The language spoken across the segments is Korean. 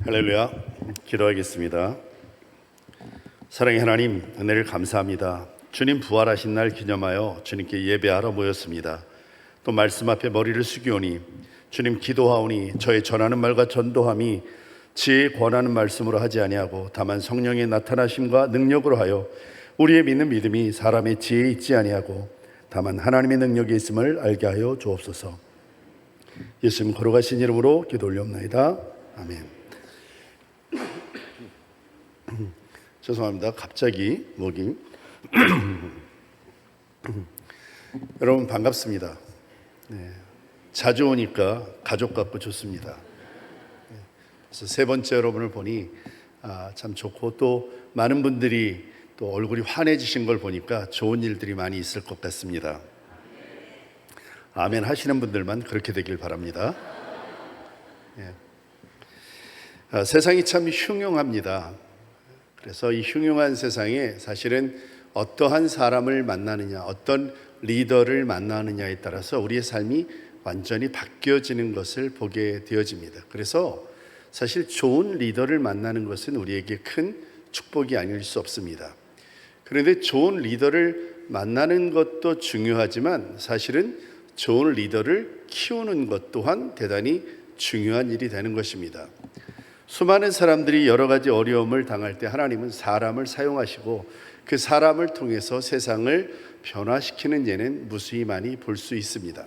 할렐루야. 기도하겠습니다. 사랑의 하나님, 은혜를 감사합니다. 주님 부활하신 날 기념하여 주님께 예배하러 모였습니다. 또 말씀 앞에 머리를 숙이오니 주님 기도하오니 저의 전하는 말과 전도함이 지혜에 권하는 말씀으로 하지 아니하고 다만 성령의 나타나심과 능력으로 하여 우리의 믿는 믿음이 사람의 지혜에 있지 아니하고 다만 하나님의 능력이 있음을 알게 하여 주옵소서. 예수님 걸어가신 이름으로 기도 올려옵나이다. 아멘. 죄송합니다. 갑자기 목이 여러분 반갑습니다. 자주 오니까 가족 같고 좋습니다. 그래서 세 번째 여러분을 보니 참 좋고 또 많은 분들이 또 얼굴이 환해지신 걸 보니까 좋은 일들이 많이 있을 것 같습니다. 아멘 하시는 분들만 그렇게 되길 바랍니다. 세상이 참 흉흉합니다. 그래서 이 흉흉한 세상에 사실은 어떠한 사람을 만나느냐, 어떤 리더를 만나느냐에 따라서 우리의 삶이 완전히 바뀌어지는 것을 보게 되어집니다. 그래서 사실 좋은 리더를 만나는 것은 우리에게 큰 축복이 아닐 수 없습니다. 그런데 좋은 리더를 만나는 것도 중요하지만 사실은 좋은 리더를 키우는 것 또한 대단히 중요한 일이 되는 것입니다. 수많은 사람들이 여러 가지 어려움을 당할 때 하나님은 사람을 사용하시고 그 사람을 통해서 세상을 변화시키는 예는 무수히 많이 볼 수 있습니다.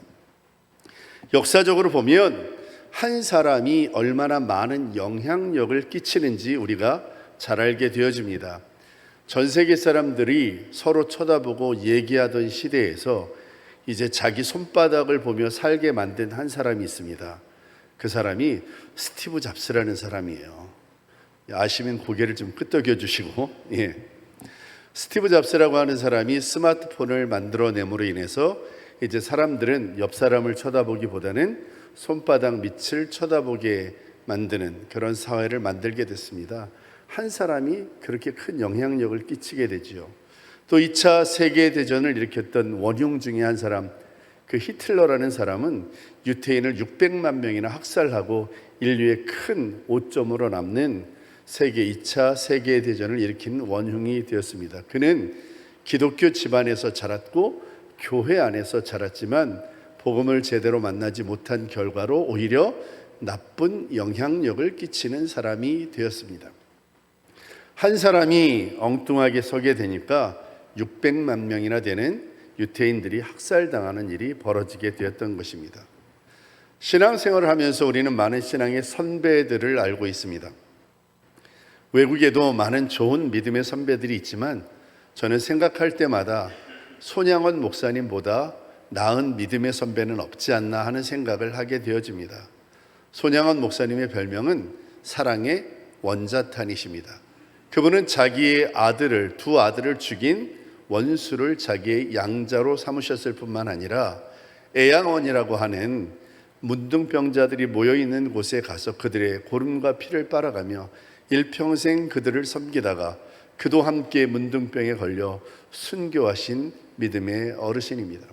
역사적으로 보면 한 사람이 얼마나 많은 영향력을 끼치는지 우리가 잘 알게 되어집니다. 전 세계 사람들이 서로 쳐다보고 얘기하던 시대에서 이제 자기 손바닥을 보며 살게 만든 한 사람이 있습니다. 그 사람이 스티브 잡스라는 사람이에요. 아시면 고개를 좀 끄덕여 주시고, 스티브 잡스라고 하는 사람이 스마트폰을 만들어냄으로 인해서 이제 사람들은 옆 사람을 쳐다보기보다는 손바닥 밑을 쳐다보게 만드는 그런 사회를 만들게 됐습니다. 한 사람이 그렇게 큰 영향력을 끼치게 되지요. 또 2차 세계대전을 일으켰던 원흉 중에 한 사람, 그 히틀러라는 사람은 유태인을 600만 명이나 학살하고 인류의 큰 오점으로 남는 세계 2차 세계대전을 일으킨 원흉이 되었습니다. 그는 기독교 집안에서 자랐고 교회 안에서 자랐지만 복음을 제대로 만나지 못한 결과로 오히려 나쁜 영향력을 끼치는 사람이 되었습니다. 한 사람이 엉뚱하게 서게 되니까 600만 명이나 되는 유태인들이 학살당하는 일이 벌어지게 되었던 것입니다. 신앙생활을 하면서 우리는 많은 신앙의 선배들을 알고 있습니다. 외국에도 많은 좋은 믿음의 선배들이 있지만 저는 생각할 때마다 손양원 목사님보다 나은 믿음의 선배는 없지 않나 하는 생각을 하게 되어집니다. 손양원 목사님의 별명은 사랑의 원자탄이십니다. 그분은 자기의 두 아들을 죽인 원수를 자기의 양자로 삼으셨을 뿐만 아니라 애양원이라고 하는 문둥병자들이 모여있는 곳에 가서 그들의 고름과 피를 빨아가며 일평생 그들을 섬기다가 그도 함께 문둥병에 걸려 순교하신 믿음의 어르신입니다.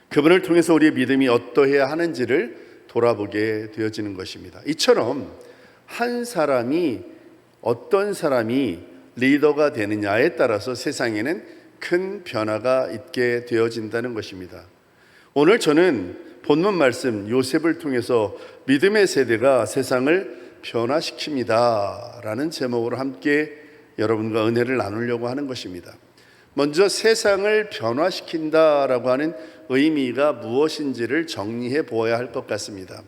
그분을 통해서 우리의 믿음이 어떠해야 하는지를 돌아보게 되어지는 것입니다. 이처럼 어떤 사람이 리더가 되느냐에 따라서 세상에는 큰 변화가 있게 되어진다는 것입니다. 오늘 저는 본문 말씀 요셉을 통해서 믿음의 세대가 세상을 변화시킵니다 라는 제목으로 함께 여러분과 은혜를 나누려고 하는 것입니다. 먼저 세상을 변화시킨다라고 하는 의미가 무엇인지를 정리해 보아야 할 것 같습니다.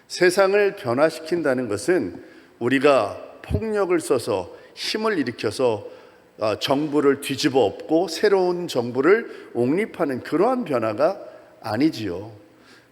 세상을 변화시킨다는 것은 우리가 폭력을 써서 힘을 일으켜서 정부를 뒤집어 엎고 새로운 정부를 옹립하는 그러한 변화가 아니지요.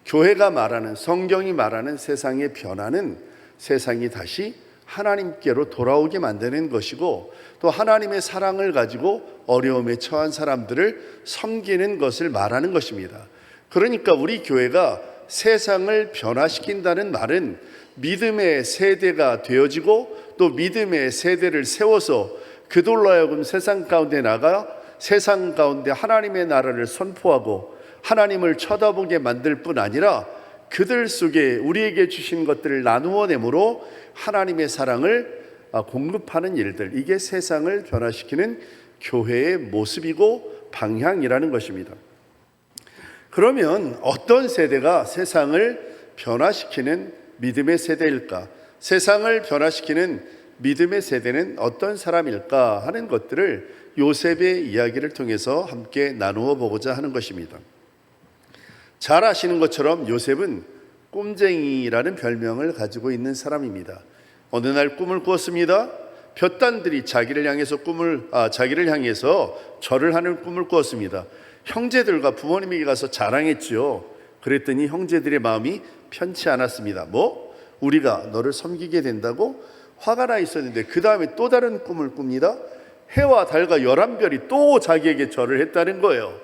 교회가 말하는, 성경이 말하는 세상의 변화는 세상이 다시 하나님께로 돌아오게 만드는 것이고 또 하나님의 사랑을 가지고 어려움에 처한 사람들을 섬기는 것을 말하는 것입니다. 그러니까 우리 교회가 세상을 변화시킨다는 말은 믿음의 세대가 되어지고 또 믿음의 세대를 세워서 그들로 하여금 세상 가운데 나가 세상 가운데 하나님의 나라를 선포하고 하나님을 쳐다보게 만들 뿐 아니라 그들 속에 우리에게 주신 것들을 나누어 내므로 하나님의 사랑을 공급하는 일들, 이게 세상을 변화시키는 교회의 모습이고 방향이라는 것입니다. 그러면 어떤 세대가 세상을 변화시키는 믿음의 세대일까? 세상을 변화시키는 믿음의 세대는 어떤 사람일까 하는 것들을 요셉의 이야기를 통해서 함께 나누어 보고자 하는 것입니다. 잘 아시는 것처럼 요셉은 꿈쟁이라는 별명을 가지고 있는 사람입니다. 어느 날 꿈을 꾸었습니다. 볕단들이 자기를 향해서 절을 하는 꿈을 꾸었습니다. 형제들과 부모님에게 가서 자랑했지요. 그랬더니 형제들의 마음이 편치 않았습니다. 우리가 너를 섬기게 된다고? 화가 나 있었는데 그 다음에 또 다른 꿈을 꿉니다. 해와 달과 11별이 또 자기에게 절을 했다는 거예요.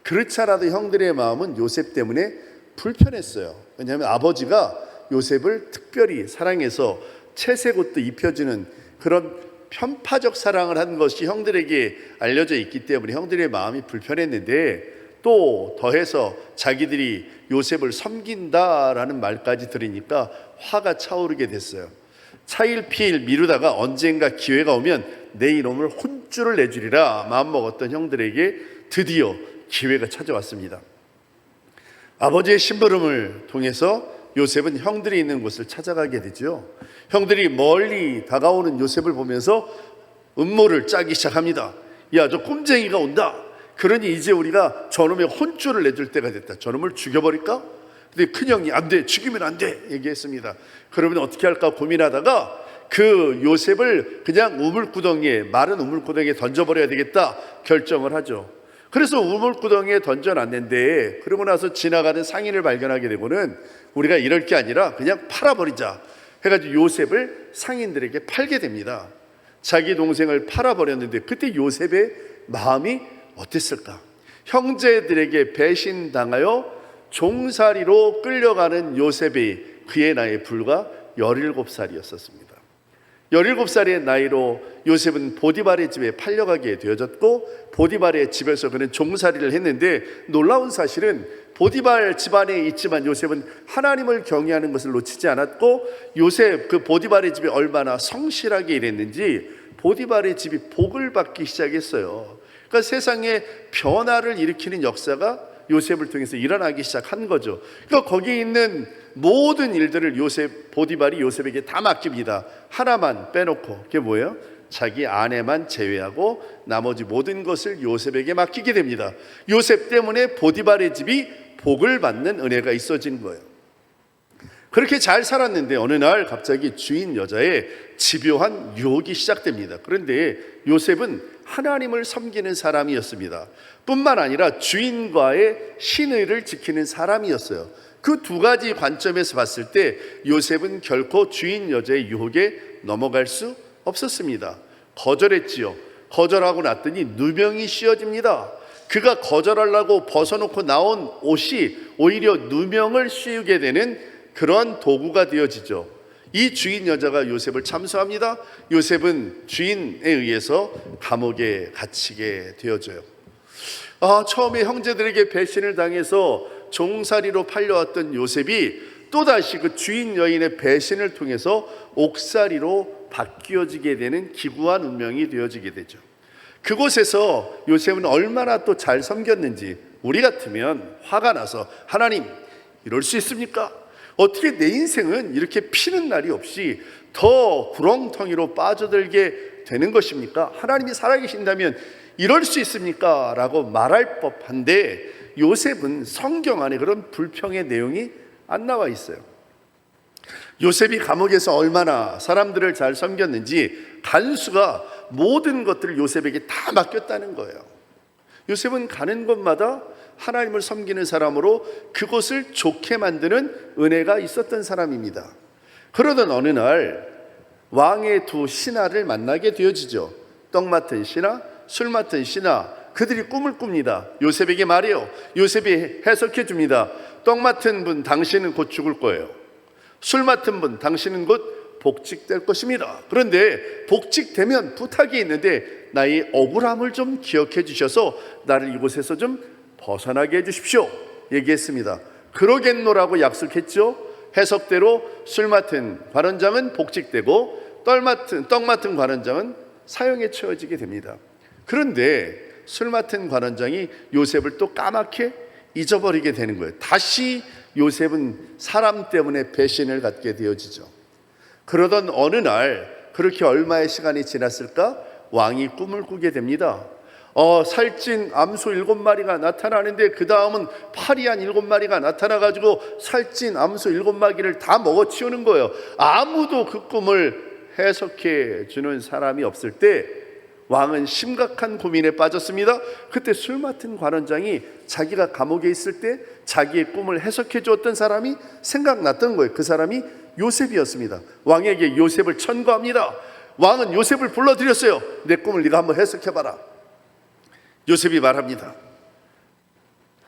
그렇지 않아도 형들의 마음은 요셉 때문에 불편했어요. 왜냐하면 아버지가 요셉을 특별히 사랑해서 채색 옷도 입혀주는 그런 편파적 사랑을 한 것이 형들에게 알려져 있기 때문에 형들의 마음이 불편했는데, 또 더해서 자기들이 요셉을 섬긴다라는 말까지 들으니까 화가 차오르게 됐어요. 차일피일 미루다가 언젠가 기회가 오면 내 이놈을 혼쭐을 내주리라 마음먹었던 형들에게 드디어 기회가 찾아왔습니다. 아버지의 심부름을 통해서 요셉은 형들이 있는 곳을 찾아가게 되죠. 형들이 멀리 다가오는 요셉을 보면서 음모를 짜기 시작합니다. 야, 저 꿈쟁이가 온다. 그러니 이제 우리가 저놈의 혼쭐을 내줄 때가 됐다. 저놈을 죽여버릴까? 근데 큰형이 안 돼, 죽이면 안 돼 얘기했습니다. 그러면 어떻게 할까 고민하다가 그 요셉을 그냥 마른 우물구덩이에 던져버려야 되겠다 결정을 하죠. 그래서 우물구덩이에 던져놨는데, 그러고 나서 지나가는 상인을 발견하게 되고는 우리가 이럴 게 아니라 그냥 팔아버리자 해가지고 요셉을 상인들에게 팔게 됩니다. 자기 동생을 팔아버렸는데 그때 요셉의 마음이 어땠을까? 형제들에게 배신당하여 종살이로 끌려가는 요셉이 그의 나이 불과 17살이었습니다. 17살의 나이로 요셉은 보디발의 집에 팔려가게 되어졌고, 보디발의 집에서 그는 종살이를 했는데, 놀라운 사실은 보디발 집안에 있지만 요셉은 하나님을 경외하는 것을 놓치지 않았고, 요셉 그 보디발의 집에 얼마나 성실하게 일했는지 보디발의 집이 복을 받기 시작했어요. 그러니까 세상에 변화를 일으키는 역사가 요셉을 통해서 일어나기 시작한 거죠. 그러니까 거기에 있는 모든 일들을 보디발이 요셉에게 다 맡깁니다. 하나만 빼놓고, 그게 뭐예요? 자기 아내만 제외하고 나머지 모든 것을 요셉에게 맡기게 됩니다. 요셉 때문에 보디발의 집이 복을 받는 은혜가 있어진 거예요. 그렇게 잘 살았는데 어느 날 갑자기 주인 여자의 집요한 유혹이 시작됩니다. 그런데 요셉은 하나님을 섬기는 사람이었습니다. 뿐만 아니라 주인과의 신의를 지키는 사람이었어요. 그 두 가지 관점에서 봤을 때 요셉은 결코 주인 여자의 유혹에 넘어갈 수 없었습니다. 거절했지요. 거절하고 났더니 누명이 씌워집니다. 그가 거절하려고 벗어놓고 나온 옷이 오히려 누명을 씌우게 되는 그런 도구가 되어지죠. 이 주인 여자가 요셉을 참수합니다. 요셉은 주인에 의해서 감옥에 갇히게 되어져요. 처음에 형제들에게 배신을 당해서 종살이로 팔려왔던 요셉이 또다시 그 주인 여인의 배신을 통해서 옥살이로 바뀌어지게 되는 기구한 운명이 되어지게 되죠. 그곳에서 요셉은 얼마나 또 잘 섬겼는지, 우리 같으면 화가 나서 하나님, 이럴 수 있습니까? 어떻게 내 인생은 이렇게 피는 날이 없이 더 구렁텅이로 빠져들게 되는 것입니까? 하나님이 살아계신다면 이럴 수 있습니까? 라고 말할 법한데, 요셉은 성경 안에 그런 불평의 내용이 안 나와 있어요. 요셉이 감옥에서 얼마나 사람들을 잘 섬겼는지 간수가 모든 것들을 요셉에게 다 맡겼다는 거예요. 요셉은 가는 곳마다 하나님을 섬기는 사람으로 그곳을 좋게 만드는 은혜가 있었던 사람입니다. 그러던 어느 날 왕의 두 신하를 만나게 되어지죠. 떡 맡은 신하, 술 맡은 신하, 그들이 꿈을 꿉니다. 요셉에게 말해요. 요셉이 해석해 줍니다. 떡 맡은 분, 당신은 곧 죽을 거예요. 술 맡은 분, 당신은 곧 복직될 것입니다. 그런데 복직되면 부탁이 있는데 나의 억울함을 좀 기억해 주셔서 나를 이곳에서 좀 벗어나게 해 주십시오 얘기했습니다. 그러겠노라고 약속했죠. 해석대로 술 맡은 관원장은 복직되고 떡 맡은 관원장은 사형에 처해지게 됩니다. 그런데 술 맡은 관원장이 요셉을 또 까맣게 잊어버리게 되는 거예요. 다시 요셉은 사람 때문에 배신을 갖게 되어지죠. 그러던 어느 날, 그렇게 얼마의 시간이 지났을까? 왕이 꿈을 꾸게 됩니다. 살찐 암소 7마리가 나타나는데 그 다음은 파리한 7마리가 나타나가지고 살찐 암소 7마리를 다 먹어치우는 거예요. 아무도 그 꿈을 해석해 주는 사람이 없을 때 왕은 심각한 고민에 빠졌습니다. 그때 술 맡은 관원장이 자기가 감옥에 있을 때 자기의 꿈을 해석해 주었던 사람이 생각났던 거예요. 그 사람이 요셉이었습니다. 왕에게 요셉을 천거합니다. 왕은 요셉을 불러들였어요. 내 꿈을 네가 한번 해석해봐라. 요셉이 말합니다.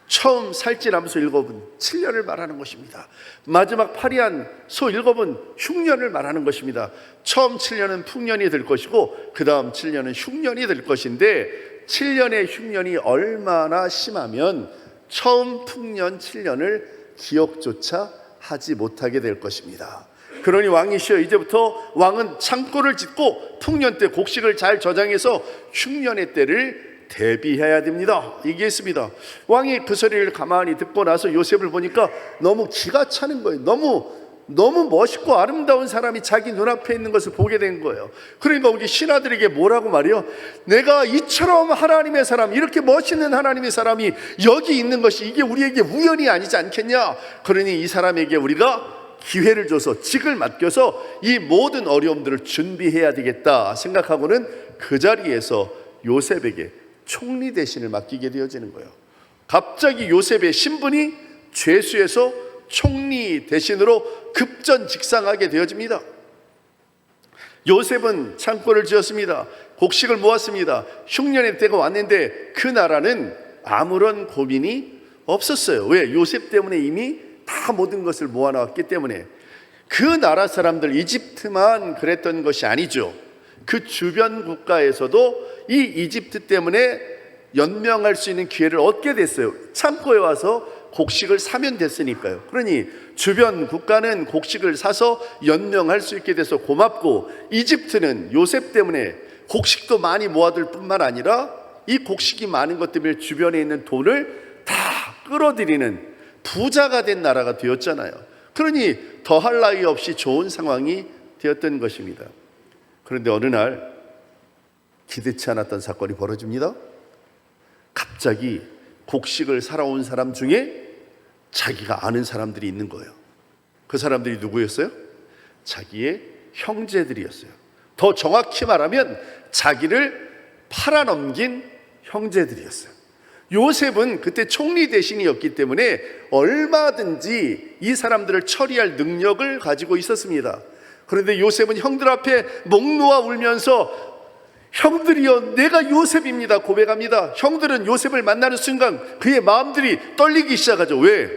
처음 살찐 암소 7은 7년을 말하는 것입니다. 마지막 파리한 소 7은 흉년을 말하는 것입니다. 처음 7년은 풍년이 될 것이고 그 다음 7년은 흉년이 될 것인데 7년의 흉년이 얼마나 심하면 처음 풍년 7년을 기억조차 하지 못하게 될 것입니다. 그러니 왕이시여, 이제부터 왕은 창고를 짓고 풍년 때 곡식을 잘 저장해서 흉년의 때를 대비해야 됩니다. 얘기했습니다. 왕이 그 소리를 가만히 듣고 나서 요셉을 보니까 너무 기가 차는 거예요. 너무 멋있고 아름다운 사람이 자기 눈앞에 있는 것을 보게 된 거예요. 그러니까 우리 신하들에게 뭐라고 말해요? 내가 이처럼 하나님의 사람, 이렇게 멋있는 하나님의 사람이 여기 있는 것이 이게 우리에게 우연이 아니지 않겠냐? 그러니 이 사람에게 우리가 기회를 줘서 직을 맡겨서 이 모든 어려움들을 준비해야 되겠다 생각하고는 그 자리에서 요셉에게 총리 대신을 맡기게 되어지는 거예요. 갑자기 요셉의 신분이 죄수에서 총리 대신으로 급전직상하게 되어집니다. 요셉은 창고를 지었습니다. 곡식을 모았습니다. 흉년의 때가 왔는데 그 나라는 아무런 고민이 없었어요. 왜? 요셉 때문에 이미 다 모든 것을 모아놨기 때문에. 그 나라 사람들, 이집트만 그랬던 것이 아니죠. 그 주변 국가에서도 이 이집트 때문에 연명할 수 있는 기회를 얻게 됐어요. 창고에 와서 곡식을 사면 됐으니까요. 그러니 주변 국가는 곡식을 사서 연명할 수 있게 돼서 고맙고, 이집트는 요셉 때문에 곡식도 많이 모아둘 뿐만 아니라 이 곡식이 많은 것 때문에 주변에 있는 돈을 다 끌어들이는 부자가 된 나라가 되었잖아요. 그러니 더할 나위 없이 좋은 상황이 되었던 것입니다. 그런데 어느 날 기대치 않았던 사건이 벌어집니다. 갑자기 곡식을 사러 온 사람 중에 자기가 아는 사람들이 있는 거예요. 그 사람들이 누구였어요? 자기의 형제들이었어요. 더 정확히 말하면 자기를 팔아넘긴 형제들이었어요. 요셉은 그때 총리 대신이었기 때문에 얼마든지 이 사람들을 처리할 능력을 가지고 있었습니다. 그런데 요셉은 형들 앞에 목 놓아 울면서 형들이여, 내가 요셉입니다 고백합니다. 형들은 요셉을 만나는 순간 그의 마음들이 떨리기 시작하죠. 왜?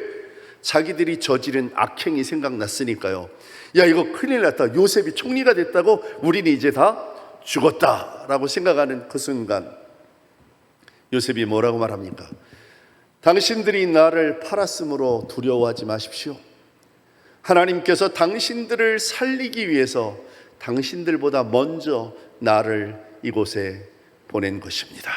자기들이 저지른 악행이 생각났으니까요. 야, 이거 큰일 났다. 요셉이 총리가 됐다고 우리는 이제 다 죽었다라고 생각하는 그 순간 요셉이 뭐라고 말합니까? 당신들이 나를 팔았으므로 두려워하지 마십시오. 하나님께서 당신들을 살리기 위해서 당신들보다 먼저 나를 이곳에 보낸 것입니다.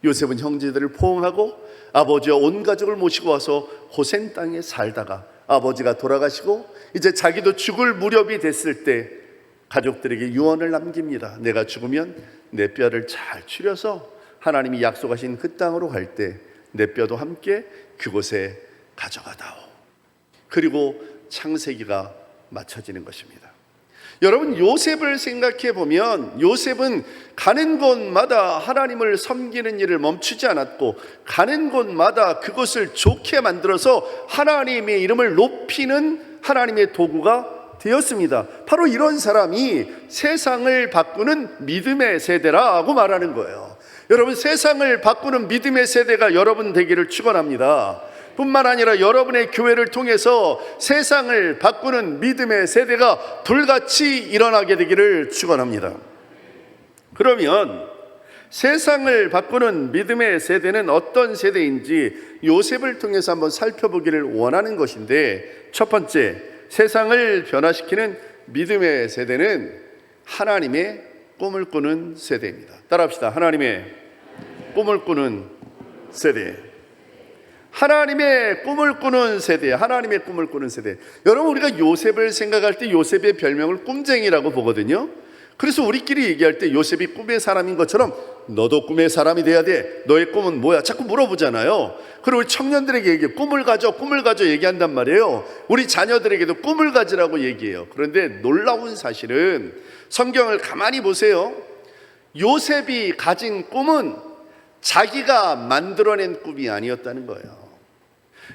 요셉은 형제들을 포옹하고 아버지와 온 가족을 모시고 와서 고센 땅에 살다가 아버지가 돌아가시고 이제 자기도 죽을 무렵이 됐을 때 가족들에게 유언을 남깁니다. 내가 죽으면 내 뼈를 잘 추려서 하나님이 약속하신 그 땅으로 갈 때 내 뼈도 함께 그곳에 가져가다오. 그리고 창세기가 맞춰지는 것입니다. 여러분, 요셉을 생각해 보면 요셉은 가는 곳마다 하나님을 섬기는 일을 멈추지 않았고, 가는 곳마다 그것을 좋게 만들어서 하나님의 이름을 높이는 하나님의 도구가 되었습니다. 바로 이런 사람이 세상을 바꾸는 믿음의 세대라고 말하는 거예요. 여러분, 세상을 바꾸는 믿음의 세대가 여러분 되기를 축원합니다. 뿐만 아니라 여러분의 교회를 통해서 세상을 바꾸는 믿음의 세대가 불같이 일어나게 되기를 축원합니다. 그러면 세상을 바꾸는 믿음의 세대는 어떤 세대인지 요셉을 통해서 한번 살펴보기를 원하는 것인데, 첫 번째, 세상을 변화시키는 믿음의 세대는 하나님의 꿈을 꾸는 세대입니다. 따라합시다. 하나님의 꿈을 꾸는 세대. 하나님의 꿈을 꾸는 세대. 하나님의 꿈을 꾸는 세대. 여러분, 우리가 요셉을 생각할 때 요셉의 별명을 꿈쟁이라고 보거든요. 그래서 우리끼리 얘기할 때 요셉이 꿈의 사람인 것처럼 너도 꿈의 사람이 돼야 돼, 너의 꿈은 뭐야? 자꾸 물어보잖아요. 그리고 우리 청년들에게 얘기해, 꿈을 가져 얘기한단 말이에요. 우리 자녀들에게도 꿈을 가지라고 얘기해요. 그런데 놀라운 사실은 성경을 가만히 보세요. 요셉이 가진 꿈은 자기가 만들어낸 꿈이 아니었다는 거예요.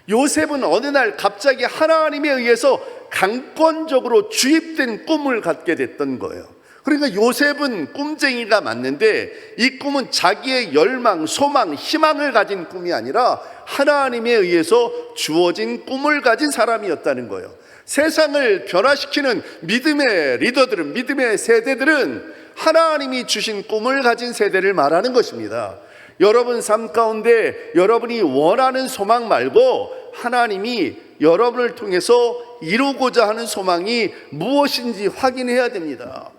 요셉은 어느 날 갑자기 하나님에 의해서 강권적으로 주입된 꿈을 갖게 됐던 거예요. 그러니까 요셉은 꿈쟁이가 맞는데 이 꿈은 자기의 열망, 소망, 희망을 가진 꿈이 아니라 하나님에 의해서 주어진 꿈을 가진 사람이었다는 거예요. 세상을 변화시키는 믿음의 리더들은, 믿음의 세대들은 하나님이 주신 꿈을 가진 세대를 말하는 것입니다. 여러분 삶 가운데 여러분이 원하는 소망 말고 하나님이 여러분을 통해서 이루고자 하는 소망이 무엇인지 확인해야 됩니다.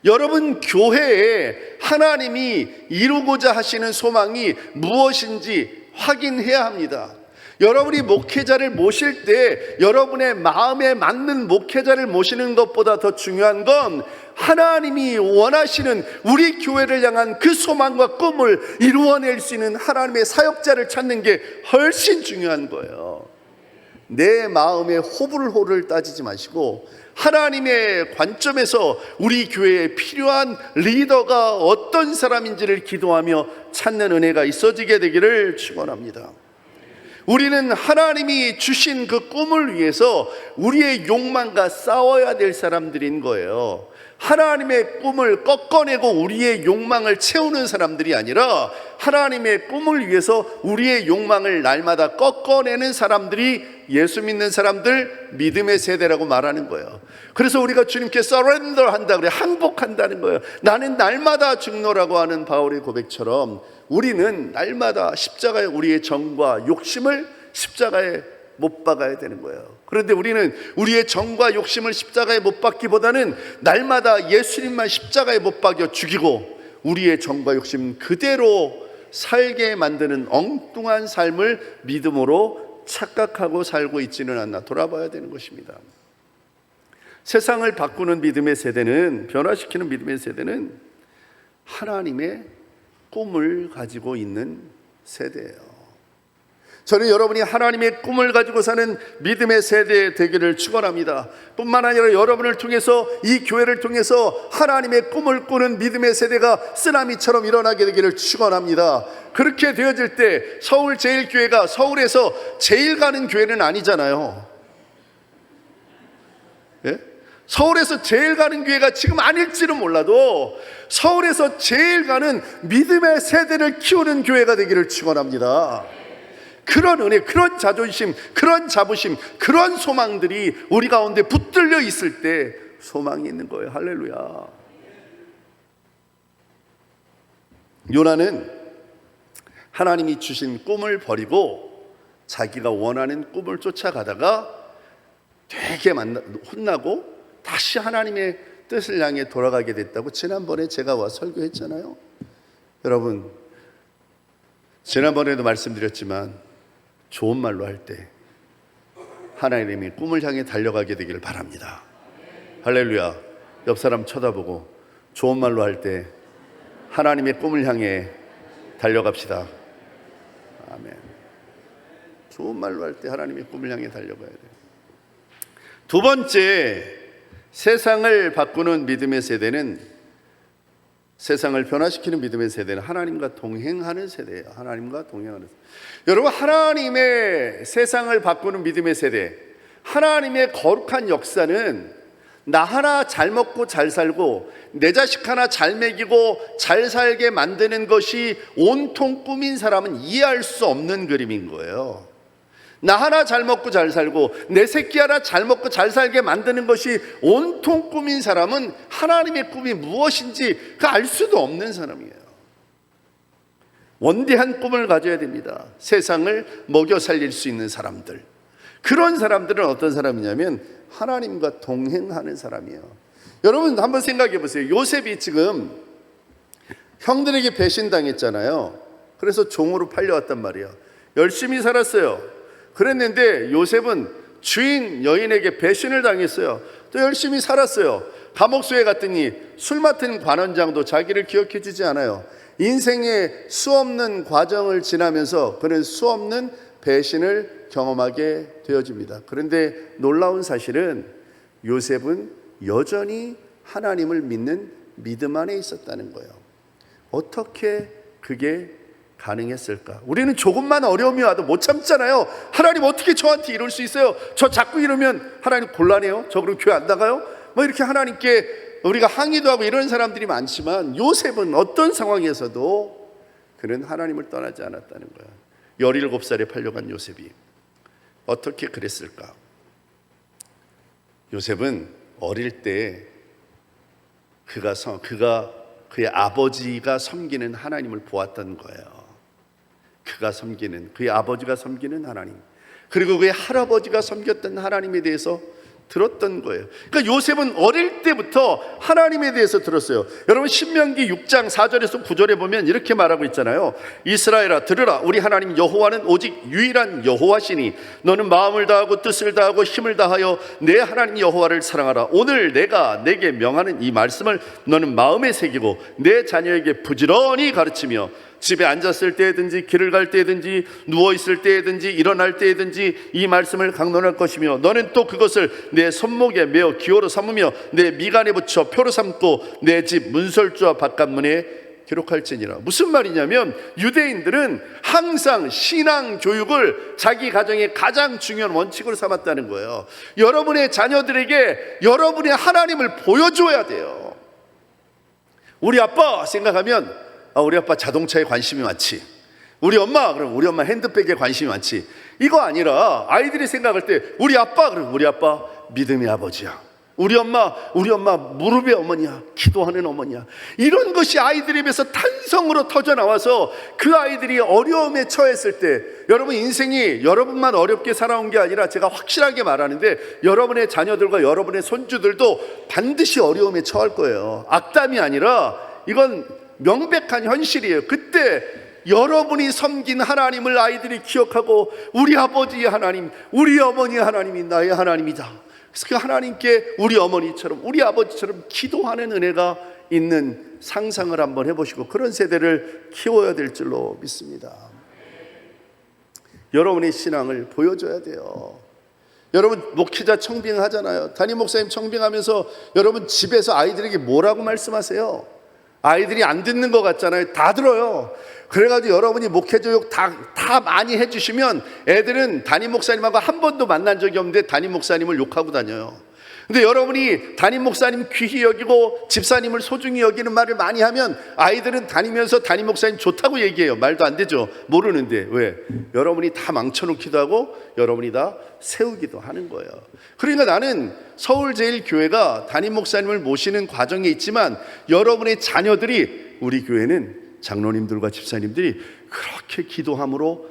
여러분 교회에 하나님이 이루고자 하시는 소망이 무엇인지 확인해야 합니다. 여러분이 목회자를 모실 때 여러분의 마음에 맞는 목회자를 모시는 것보다 더 중요한 건 하나님이 원하시는 우리 교회를 향한 그 소망과 꿈을 이루어낼 수 있는 하나님의 사역자를 찾는 게 훨씬 중요한 거예요. 내 마음의 호불호를 따지지 마시고 하나님의 관점에서 우리 교회에 필요한 리더가 어떤 사람인지를 기도하며 찾는 은혜가 있어지게 되기를 축원합니다. 우리는 하나님이 주신 그 꿈을 위해서 우리의 욕망과 싸워야 될 사람들인 거예요. 하나님의 꿈을 꺾어내고 우리의 욕망을 채우는 사람들이 아니라 하나님의 꿈을 위해서 우리의 욕망을 날마다 꺾어내는 사람들이 예수 믿는 사람들, 믿음의 세대라고 말하는 거예요. 그래서 우리가 주님께 서렌더 한다 그래, 항복한다는 거예요. 나는 날마다 죽노라고 하는 바울의 고백처럼 우리는 날마다 십자가에 우리의 정과 욕심을 십자가에 못 박아야 되는 거예요. 그런데 우리는 우리의 정과 욕심을 십자가에 못 박기보다는 날마다 예수님만 십자가에 못 박여 죽이고 우리의 정과 욕심 그대로 살게 만드는 엉뚱한 삶을 믿음으로 착각하고 살고 있지는 않나 돌아봐야 되는 것입니다. 세상을 바꾸는 믿음의 세대는, 변화시키는 믿음의 세대는 하나님의 꿈을 가지고 있는 세대예요. 저는 여러분이 하나님의 꿈을 가지고 사는 믿음의 세대 되기를 축원합니다. 뿐만 아니라 여러분을 통해서, 이 교회를 통해서 하나님의 꿈을 꾸는 믿음의 세대가 쓰나미처럼 일어나게 되기를 축원합니다. 그렇게 되어질 때 서울제일교회가 서울에서 제일 가는 교회는 아니잖아요. 예? 서울에서 제일 가는 교회가 지금 아닐지는 몰라도 서울에서 제일 가는 믿음의 세대를 키우는 교회가 되기를 축원합니다. 그런 은혜, 그런 자존심, 그런 자부심, 그런 소망들이 우리 가운데 붙들려 있을 때 소망이 있는 거예요. 할렐루야. 요나는 하나님이 주신 꿈을 버리고 자기가 원하는 꿈을 쫓아가다가 되게 혼나고 다시 하나님의 뜻을 향해 돌아가게 됐다고 지난번에 제가 와 설교했잖아요. 여러분, 지난번에도 말씀드렸지만 좋은 말로 할 때 하나님이 꿈을 향해 달려가게 되기를 바랍니다. 할렐루야. 옆 사람 쳐다보고 좋은 말로 할 때 하나님의 꿈을 향해 달려갑시다. 아멘. 좋은 말로 할 때 하나님의 꿈을 향해 달려가야 돼요. 두 번째, 세상을 바꾸는 믿음의 세대는, 세상을 변화시키는 믿음의 세대는 하나님과 동행하는 세대예요. 하나님과 동행하는 세대. 여러분, 하나님의 세상을 바꾸는 믿음의 세대, 하나님의 거룩한 역사는 나 하나 잘 먹고 잘 살고 내 자식 하나 잘 먹이고 잘 살게 만드는 것이 온통 꿈인 사람은 이해할 수 없는 그림인 거예요. 나 하나 잘 먹고 잘 살고 내 새끼 하나 잘 먹고 잘 살게 만드는 것이 온통 꿈인 사람은 하나님의 꿈이 무엇인지 알 수도 없는 사람이에요. 원대한 꿈을 가져야 됩니다. 세상을 먹여 살릴 수 있는 사람들, 그런 사람들은 어떤 사람이냐면 하나님과 동행하는 사람이에요. 여러분 한번 생각해 보세요. 요셉이 지금 형들에게 배신당했잖아요. 그래서 종으로 팔려왔단 말이에요. 열심히 살았어요. 그랬는데 요셉은 주인 여인에게 배신을 당했어요. 또 열심히 살았어요. 감옥소에 갔더니 술 맡은 관원장도 자기를 기억해 주지 않아요. 인생의 수없는 과정을 지나면서 그는 수없는 배신을 경험하게 되어집니다. 그런데 놀라운 사실은 요셉은 여전히 하나님을 믿는 믿음 안에 있었다는 거예요. 어떻게 그게 가능했을까? 우리는 조금만 어려움이 와도 못 참잖아요. 하나님 어떻게 저한테 이럴 수 있어요? 저 자꾸 이러면 하나님 곤란해요? 저 그럼 교회 안 나가요? 뭐 이렇게 하나님께 우리가 항의도 하고 이런 사람들이 많지만 요셉은 어떤 상황에서도 그는 하나님을 떠나지 않았다는 거예요. 17살에 팔려간 요셉이 어떻게 그랬을까? 요셉은 어릴 때 그의 아버지가 섬기는 하나님을 보았던 거예요. 그의 아버지가 섬기는 하나님, 그리고 그의 할아버지가 섬겼던 하나님에 대해서 들었던 거예요. 그러니까 요셉은 어릴 때부터 하나님에 대해서 들었어요. 여러분 신명기 6장 4절에서 9절에 보면 이렇게 말하고 있잖아요. 이스라엘아 들으라, 우리 하나님 여호와는 오직 유일한 여호와시니 너는 마음을 다하고 뜻을 다하고 힘을 다하여 내 하나님 여호와를 사랑하라. 오늘 내가 내게 명하는 이 말씀을 너는 마음에 새기고 내 자녀에게 부지런히 가르치며 집에 앉았을 때든지 길을 갈 때든지 누워있을 때든지 일어날 때든지 이 말씀을 강론할 것이며 너는 또 그것을 내 손목에 메어 기호로 삼으며 내 미간에 붙여 표로 삼고 내 집 문설주와 바깥문에 기록할지니라. 무슨 말이냐면 유대인들은 항상 신앙 교육을 자기 가정의 가장 중요한 원칙으로 삼았다는 거예요. 여러분의 자녀들에게 여러분의 하나님을 보여줘야 돼요. 우리 아빠 생각하면 우리 아빠 자동차에 관심이 많지, 우리 엄마 그럼 우리 엄마 핸드백에 관심이 많지, 이거 아니라 아이들이 생각할 때 우리 아빠 그럼 우리 아빠 믿음의 아버지야, 우리 엄마 무릎의 어머니야, 기도하는 어머니야. 이런 것이 아이들 입에서 탄성으로 터져나와서 그 아이들이 어려움에 처했을 때, 여러분 인생이 여러분만 어렵게 살아온 게 아니라 제가 확실하게 말하는데 여러분의 자녀들과 여러분의 손주들도 반드시 어려움에 처할 거예요. 악담이 아니라 이건 명백한 현실이에요. 그때 여러분이 섬긴 하나님을 아이들이 기억하고 우리 아버지의 하나님, 우리 어머니의 하나님이 나의 하나님이다. 그래서 그 하나님께 우리 어머니처럼 우리 아버지처럼 기도하는 은혜가 있는 상상을 한번 해보시고 그런 세대를 키워야 될 줄로 믿습니다. 여러분의 신앙을 보여줘야 돼요. 여러분 목회자 청빙하잖아요. 담임 목사님 청빙하면서 여러분 집에서 아이들에게 뭐라고 말씀하세요? 아이들이 안 듣는 것 같잖아요. 다 들어요. 그래가지고 여러분이 목회교육 다 많이 해주시면 애들은 담임 목사님하고 한 번도 만난 적이 없는데 담임 목사님을 욕하고 다녀요. 근데 여러분이 담임 목사님 귀히 여기고 집사님을 소중히 여기는 말을 많이 하면 아이들은 다니면서 담임 목사님 좋다고 얘기해요. 말도 안 되죠. 모르는데. 왜? 여러분이 다 망쳐놓기도 하고 여러분이 다 세우기도 하는 거예요. 그러니까 나는 서울제일교회가 담임 목사님을 모시는 과정에 있지만 여러분의 자녀들이, 우리 교회는 장로님들과 집사님들이 그렇게 기도함으로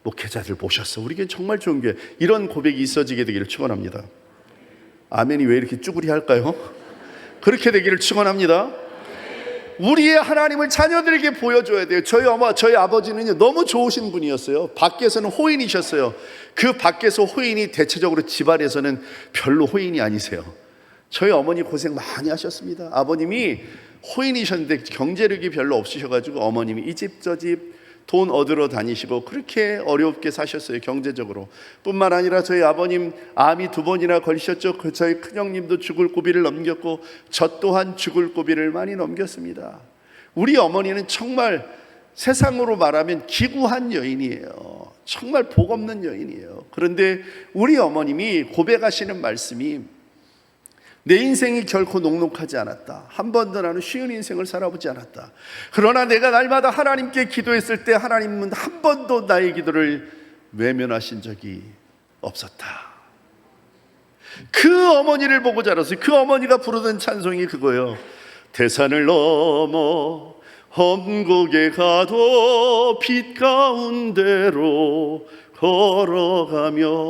목회자들 모셨어, 우리 교회 정말 좋은 교회, 이런 고백이 있어지게 되기를 축원합니다. 아멘이 왜 이렇게 쭈구리 할까요? 그렇게 되기를 축원합니다. 우리의 하나님을 자녀들에게 보여줘야 돼요. 저희 어머, 저희 아버지는 너무 좋으신 분이었어요. 밖에서는 호인이셨어요. 그 밖에서 호인이 대체적으로 집안에서는 별로 호인이 아니세요. 저희 어머니 고생 많이 하셨습니다. 아버님이 호인이셨는데 경제력이 별로 없으셔가지고 어머님이 이 집 저 집 돈 얻으러 다니시고 그렇게 어렵게 사셨어요. 경제적으로 뿐만 아니라 저희 아버님 암이 2번이나 걸리셨죠. 저희 큰형님도 죽을 고비를 넘겼고 저 또한 죽을 고비를 많이 넘겼습니다. 우리 어머니는 정말 세상으로 말하면 기구한 여인이에요. 정말 복 없는 여인이에요. 그런데 우리 어머님이 고백하시는 말씀이 내 인생이 결코 녹록하지 않았다. 한 번도 나는 쉬운 인생을 살아보지 않았다. 그러나 내가 날마다 하나님께 기도했을 때 하나님은 한 번도 나의 기도를 외면하신 적이 없었다. 그 어머니를 보고 자랐어요. 그 어머니가 부르던 찬송이 그거예요. 대산을 넘어 험곡에 가도 빛 가운데로 걸어가면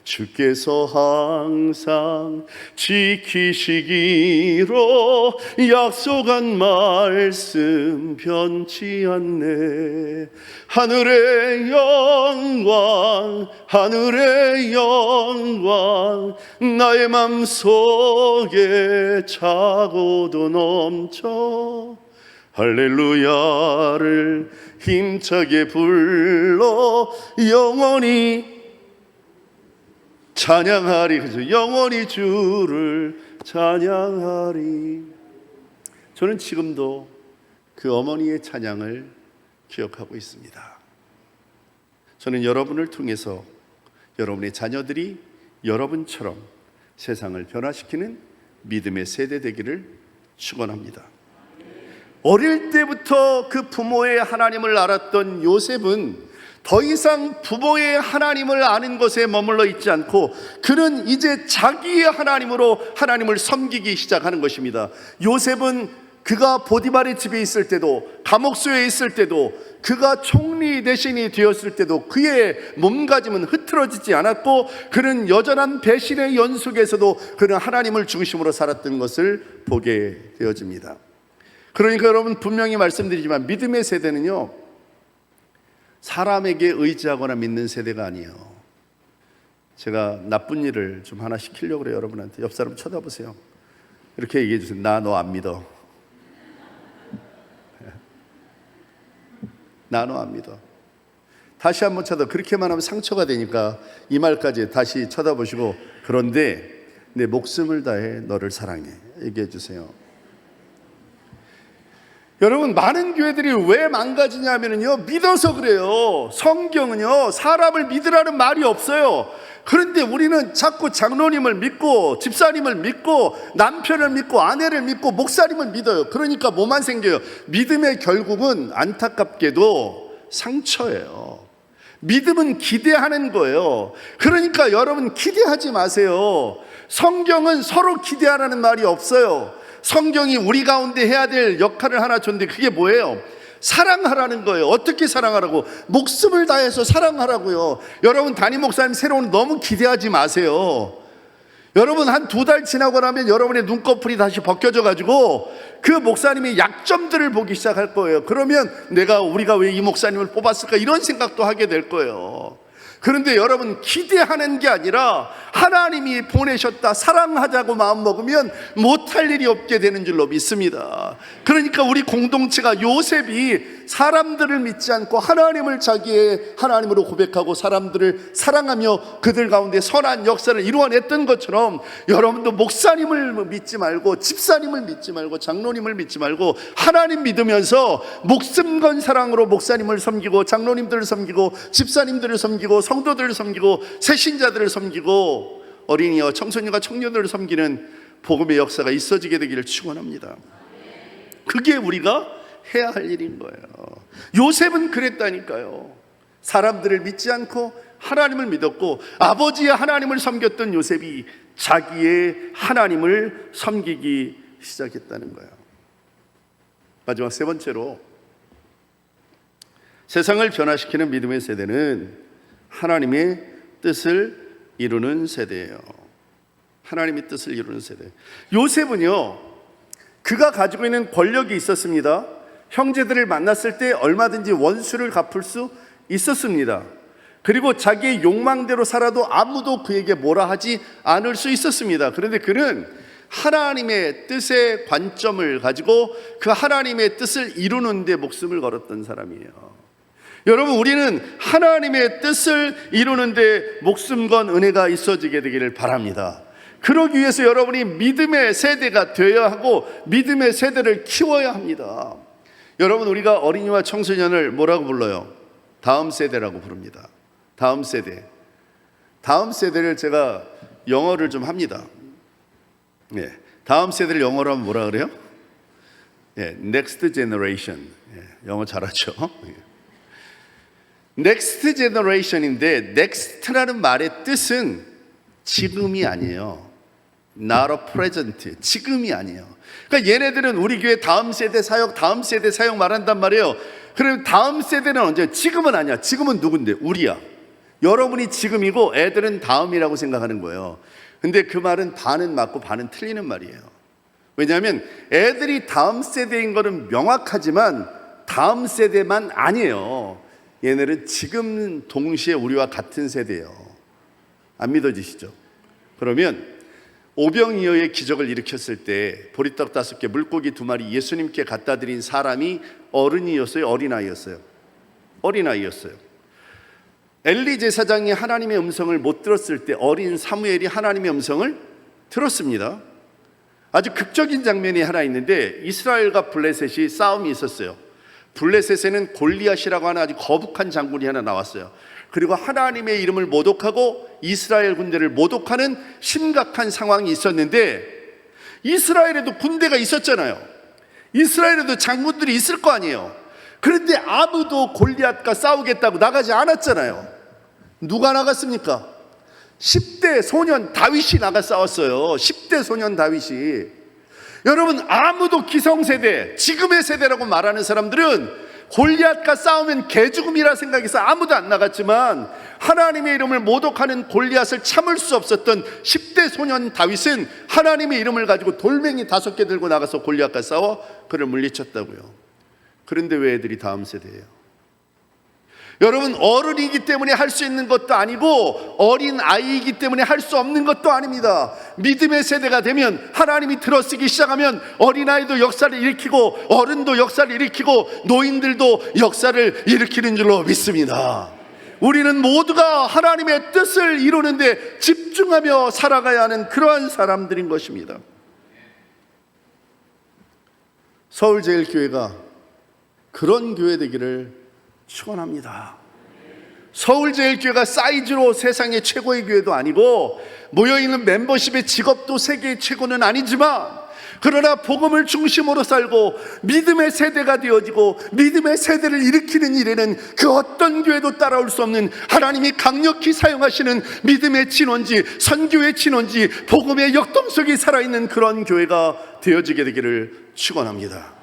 주께서 항상 지키시기로 약속한 말씀 변치 않네. 하늘의 영광 하늘의 영광 나의 맘속에 차고도 넘쳐 할렐루야를 힘차게 불러 영원히 찬양하리. 그죠? 영원히 주를 찬양하리. 저는 지금도 그 어머니의 찬양을 기억하고 있습니다. 저는 여러분을 통해서 여러분의 자녀들이 여러분처럼 세상을 변화시키는 믿음의 세대 되기를 축원합니다. 어릴 때부터 그 부모의 하나님을 알았던 요셉은 더 이상 부모의 하나님을 아는 것에 머물러 있지 않고 그는 이제 자기의 하나님으로 하나님을 섬기기 시작하는 것입니다. 요셉은 그가 보디발의 집에 있을 때도, 감옥소에 있을 때도, 그가 총리 대신이 되었을 때도 그의 몸가짐은 흐트러지지 않았고 그는 여전한 배신의 연속에서도 그는 하나님을 중심으로 살았던 것을 보게 되어집니다. 그러니까 여러분, 분명히 말씀드리지만 믿음의 세대는요, 사람에게 의지하거나 믿는 세대가 아니에요. 제가 나쁜 일을 좀 하나 시키려고 그래요. 여러분한테 옆 사람 쳐다보세요. 이렇게 얘기해 주세요. 나 너 안 믿어. 나 너 안 믿어. 다시 한번 쳐다. 그렇게만 하면 상처가 되니까 이 말까지 다시 쳐다보시고, 그런데 내 목숨을 다해 너를 사랑해, 얘기해 주세요. 여러분, 많은 교회들이 왜 망가지냐면요, 믿어서 그래요. 성경은요, 사람을 믿으라는 말이 없어요. 그런데 우리는 자꾸 장로님을 믿고, 집사님을 믿고, 남편을 믿고, 아내를 믿고, 목사님을 믿어요. 그러니까 뭐만 생겨요? 믿음의 결국은 안타깝게도 상처예요. 믿음은 기대하는 거예요. 그러니까 여러분, 기대하지 마세요. 성경은 서로 기대하라는 말이 없어요. 성경이 우리 가운데 해야 될 역할을 하나 줬는데 그게 뭐예요? 사랑하라는 거예요. 어떻게 사랑하라고? 목숨을 다해서 사랑하라고요. 여러분, 담임 목사님 새로운 너무 기대하지 마세요. 여러분, 한 2달 지나고 나면 여러분의 눈꺼풀이 다시 벗겨져 가지고 그 목사님의 약점들을 보기 시작할 거예요. 그러면 우리가 왜 이 목사님을 뽑았을까, 이런 생각도 하게 될 거예요. 그런데 여러분, 기대하는 게 아니라 하나님이 보내셨다, 사랑하자고 마음먹으면 못할 일이 없게 되는 줄로 믿습니다. 그러니까 우리 공동체가 요셉이 사람들을 믿지 않고 하나님을 자기의 하나님으로 고백하고 사람들을 사랑하며 그들 가운데 선한 역사를 이루어냈던 것처럼, 여러분도 목사님을 믿지 말고, 집사님을 믿지 말고, 장로님을 믿지 말고 하나님 믿으면서 목숨 건 사랑으로 목사님을 섬기고, 장로님들을 섬기고, 집사님들을 섬기고, 성도들을 섬기고, 새신자들을 섬기고, 어린이와 청소년과 청년들을 섬기는 복음의 역사가 있어지게 되기를 축원합니다. 그게 우리가 해야 할 일인 거예요. 요셉은 그랬다니까요. 사람들을 믿지 않고 하나님을 믿었고, 아버지의 하나님을 섬겼던 요셉이 자기의 하나님을 섬기기 시작했다는 거예요. 마지막 세 번째로, 세상을 변화시키는 믿음의 세대는 하나님의 뜻을 이루는 세대예요. 하나님의 뜻을 이루는 세대. 요셉은요, 그가 가지고 있는 권력이 있었습니다. 형제들을 만났을 때 얼마든지 원수를 갚을 수 있었습니다. 그리고 자기의 욕망대로 살아도 아무도 그에게 뭐라 하지 않을 수 있었습니다. 그런데 그는 하나님의 뜻의 관점을 가지고 그 하나님의 뜻을 이루는 데 목숨을 걸었던 사람이에요. 여러분, 우리는 하나님의 뜻을 이루는데 목숨 건 은혜가 있어지게 되기를 바랍니다. 그러기 위해서 여러분이 믿음의 세대가 되어야 하고 믿음의 세대를 키워야 합니다. 여러분, 우리가 어린이와 청소년을 뭐라고 불러요? 다음 세대라고 부릅니다. 다음 세대. 다음 세대를 제가 영어를 좀 합니다. 예, 다음 세대를 영어로 하면 뭐라 그래요? 예, next generation. 예, 영어 잘하죠? 예. 넥스트 제너레이션인데 넥스트라는 말의 뜻은 지금이 아니에요. Not a present. 지금이 아니에요. 그러니까 얘네들은 우리 교회 다음 세대 사역 말한단 말이에요. 그럼 다음 세대는 언제? 지금은 아니야. 지금은 누군데? 우리야. 여러분이 지금이고 애들은 다음이라고 생각하는 거예요. 근데 그 말은 반은 맞고 반은 틀리는 말이에요. 왜냐하면 애들이 다음 세대인 거는 명확하지만 다음 세대만 아니에요. 얘네는 지금 동시에 우리와 같은 세대예요. 안 믿어지시죠? 그러면 오병이어의 기적을 일으켰을 때 보리떡 5개 물고기 2마리 예수님께 갖다 드린 사람이 어른이었어요? 어린아이였어요? 어린아이였어요. 엘리 제사장이 하나님의 음성을 못 들었을 때 어린 사무엘이 하나님의 음성을 들었습니다. 아주 극적인 장면이 하나 있는데 이스라엘과 블레셋이 싸움이 있었어요. 블레셋에는 골리앗이라고 하는 아주 거북한 장군이 하나 나왔어요. 그리고 하나님의 이름을 모독하고 이스라엘 군대를 모독하는 심각한 상황이 있었는데 이스라엘에도 군대가 있었잖아요. 이스라엘에도 장군들이 있을 거 아니에요. 그런데 아무도 골리앗과 싸우겠다고 나가지 않았잖아요. 누가 나갔습니까? 10대 소년 다윗이 나가 싸웠어요. 10대 소년 다윗이. 여러분, 아무도 기성세대, 지금의 세대라고 말하는 사람들은 골리앗과 싸우면 개죽음이라 생각해서 아무도 안 나갔지만 하나님의 이름을 모독하는 골리앗을 참을 수 없었던 10대 소년 다윗은 하나님의 이름을 가지고 돌멩이 5개 들고 나가서 골리앗과 싸워 그를 물리쳤다고요. 그런데 왜 애들이 다음 세대예요? 여러분, 어른이기 때문에 할 수 있는 것도 아니고 어린 아이이기 때문에 할 수 없는 것도 아닙니다. 믿음의 세대가 되면 하나님이 들어쓰기 시작하면 어린아이도 역사를 일으키고 어른도 역사를 일으키고 노인들도 역사를 일으키는 줄로 믿습니다. 우리는 모두가 하나님의 뜻을 이루는 데 집중하며 살아가야 하는 그러한 사람들인 것입니다. 서울제일교회가 그런 교회 되기를 축원합니다. 서울제일교회가 사이즈로 세상의 최고의 교회도 아니고 모여있는 멤버십의 직업도 세계의 최고는 아니지만 그러나 복음을 중심으로 살고 믿음의 세대가 되어지고 믿음의 세대를 일으키는 일에는 그 어떤 교회도 따라올 수 없는 하나님이 강력히 사용하시는 믿음의 진원지, 선교의 진원지, 복음의 역동성이 살아있는 그런 교회가 되어지게 되기를 축원합니다.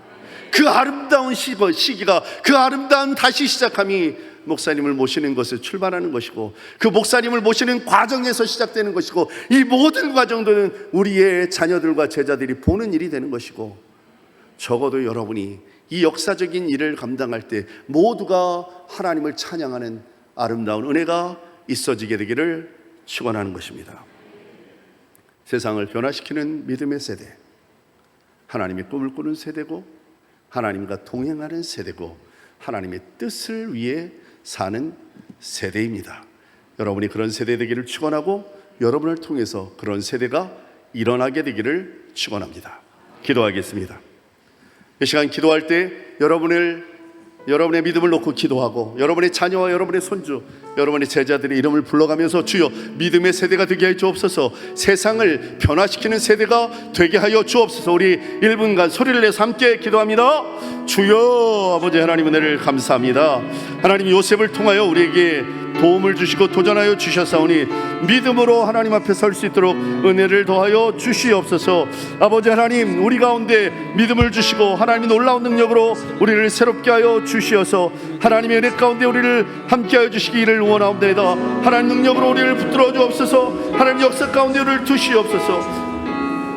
그 아름다운 시기가, 그 아름다운 다시 시작함이 목사님을 모시는 것을 출발하는 것이고 그 목사님을 모시는 과정에서 시작되는 것이고 이 모든 과정들은 우리의 자녀들과 제자들이 보는 일이 되는 것이고 적어도 여러분이 이 역사적인 일을 감당할 때 모두가 하나님을 찬양하는 아름다운 은혜가 있어지게 되기를 축원하는 것입니다. 세상을 변화시키는 믿음의 세대, 하나님의 꿈을 꾸는 세대고 하나님과 동행하는 세대고 하나님의 뜻을 위해 사는 세대입니다. 여러분이 그런 세대 되기를 축원하고 여러분을 통해서 그런 세대가 일어나게 되기를 축원합니다. 기도하겠습니다. 이 시간 기도할 때 여러분의 믿음을 놓고 기도하고 여러분의 자녀와 여러분의 손주, 여러분의 제자들의 이름을 불러가면서 주여 믿음의 세대가 되게 하여 주옵소서. 세상을 변화시키는 세대가 되게 하여 주옵소서. 우리 1분간 소리를 내서 함께 기도합니다. 주여 아버지 하나님 은혜를 감사합니다. 하나님 요셉을 통하여 우리에게 도움을 주시고 도전하여 주셨사오니 믿음으로 하나님 앞에 설 수 있도록 은혜를 더하여 주시옵소서. 아버지 하나님, 우리 가운데 믿음을 주시고 하나님의 놀라운 능력으로 우리를 새롭게 하여 주시어서 하나님의 은혜 가운데 우리를 함께 하여 주시기를 원하옵나이다. 하나님 능력으로 우리를 붙들어 주옵소서. 하나님 역사 가운데 우리를 두시옵소서.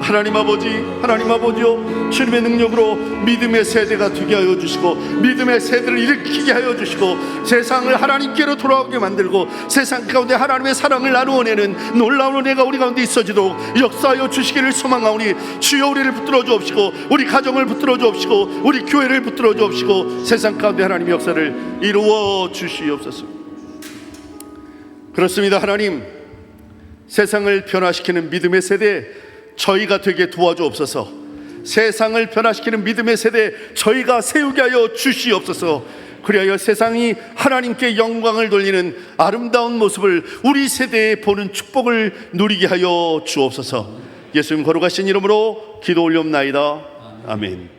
하나님 아버지요, 주님의 능력으로 믿음의 세대가 되게 하여 주시고 믿음의 세대를 일으키게 하여 주시고 세상을 하나님께로 돌아오게 만들고 세상 가운데 하나님의 사랑을 나누어내는 놀라운 은혜가 우리 가운데 있어지도록 역사하여 주시기를 소망하오니 주여 우리를 붙들어 주옵시고 우리 가정을 붙들어 주옵시고 우리 교회를 붙들어 주옵시고 세상 가운데 하나님의 역사를 이루어 주시옵소서. 그렇습니다. 하나님, 세상을 변화시키는 믿음의 세대 저희가 되게 도와주옵소서. 세상을 변화시키는 믿음의 세대 저희가 세우게 하여 주시옵소서. 그리하여 세상이 하나님께 영광을 돌리는 아름다운 모습을 우리 세대에 보는 축복을 누리게 하여 주옵소서. 예수님 거룩하신 이름으로 기도 올리옵나이다. 아멘.